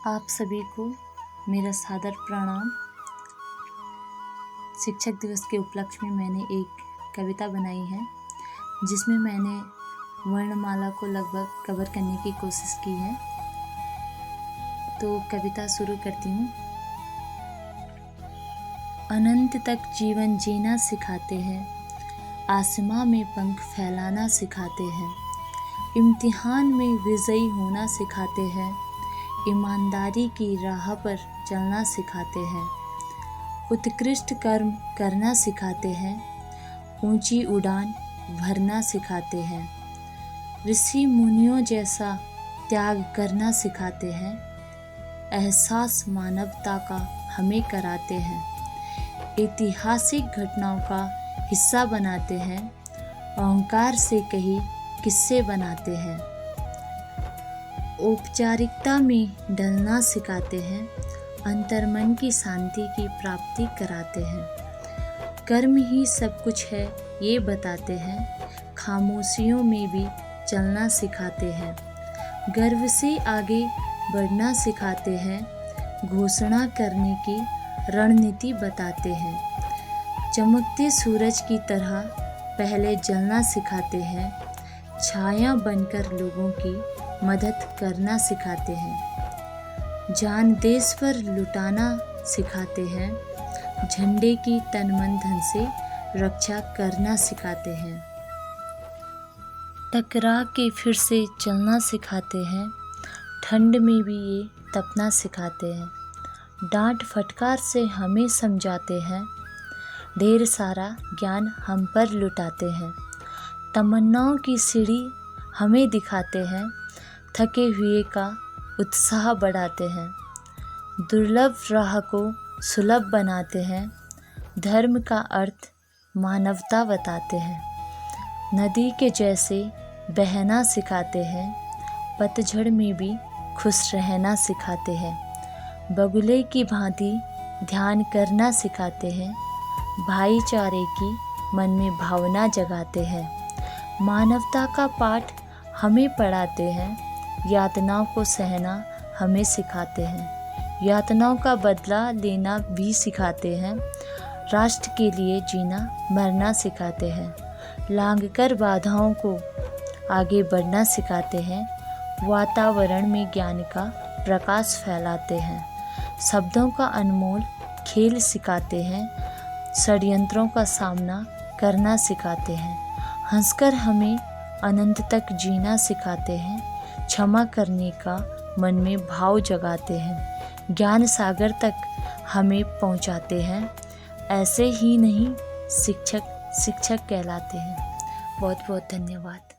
आप सभी को मेरा सादर प्रणाम। शिक्षक दिवस के उपलक्ष्य में मैंने एक कविता बनाई है जिसमें मैंने वर्णमाला को लगभग कवर करने की कोशिश की है। तो कविता शुरू करती हूँ। अनंत तक जीवन जीना सिखाते हैं, आसमां में पंख फैलाना सिखाते हैं, इम्तिहान में विजयी होना सिखाते हैं, ईमानदारी की राह पर चलना सिखाते हैं, उत्कृष्ट कर्म करना सिखाते हैं, ऊंची उड़ान भरना सिखाते हैं, ऋषि मुनियों जैसा त्याग करना सिखाते हैं, एहसास मानवता का हमें कराते हैं, ऐतिहासिक घटनाओं का हिस्सा बनाते हैं, अहंकार से कही किस्से बनाते हैं, औपचारिकता में ढलना सिखाते हैं, अंतर्मन की शांति की प्राप्ति कराते हैं, कर्म ही सब कुछ है ये बताते हैं, खामोशियों में भी चलना सिखाते हैं, गर्व से आगे बढ़ना सिखाते हैं, घोषणा करने की रणनीति बताते हैं, चमकते सूरज की तरह पहले जलना सिखाते हैं, छाया बनकर लोगों की मदद करना सिखाते हैं, जान देश पर लुटाना सिखाते हैं, झंडे की तन मन धन से रक्षा करना सिखाते हैं, टकरा के फिर से चलना सिखाते हैं, ठंड में भी ये तपना सिखाते हैं, डांट फटकार से हमें समझाते हैं, ढेर सारा ज्ञान हम पर लुटाते हैं, तमन्नाओं की सीढ़ी हमें दिखाते हैं, थके हुए का उत्साह बढ़ाते हैं, दुर्लभ राह को सुलभ बनाते हैं, धर्म का अर्थ मानवता बताते हैं, नदी के जैसे बहना सिखाते हैं, पतझड़ में भी खुश रहना सिखाते हैं, बगुले की भांति ध्यान करना सिखाते हैं, भाईचारे की मन में भावना जगाते हैं, मानवता का पाठ हमें पढ़ाते हैं, यातनाओं को सहना हमें सिखाते हैं, यातनाओं का बदला लेना भी सिखाते हैं, राष्ट्र के लिए जीना मरना सिखाते हैं, लांघकर बाधाओं को आगे बढ़ना सिखाते हैं, वातावरण में ज्ञान का प्रकाश फैलाते हैं, शब्दों का अनमोल खेल सिखाते हैं, षड्यंत्रों का सामना करना सिखाते हैं, हंसकर हमें अनंत तक जीना सिखाते हैं, क्षमा करने का मन में भाव जगाते हैं, ज्ञान सागर तक हमें पहुंचाते हैं, ऐसे ही नहीं शिक्षक कहलाते हैं। बहुत बहुत धन्यवाद।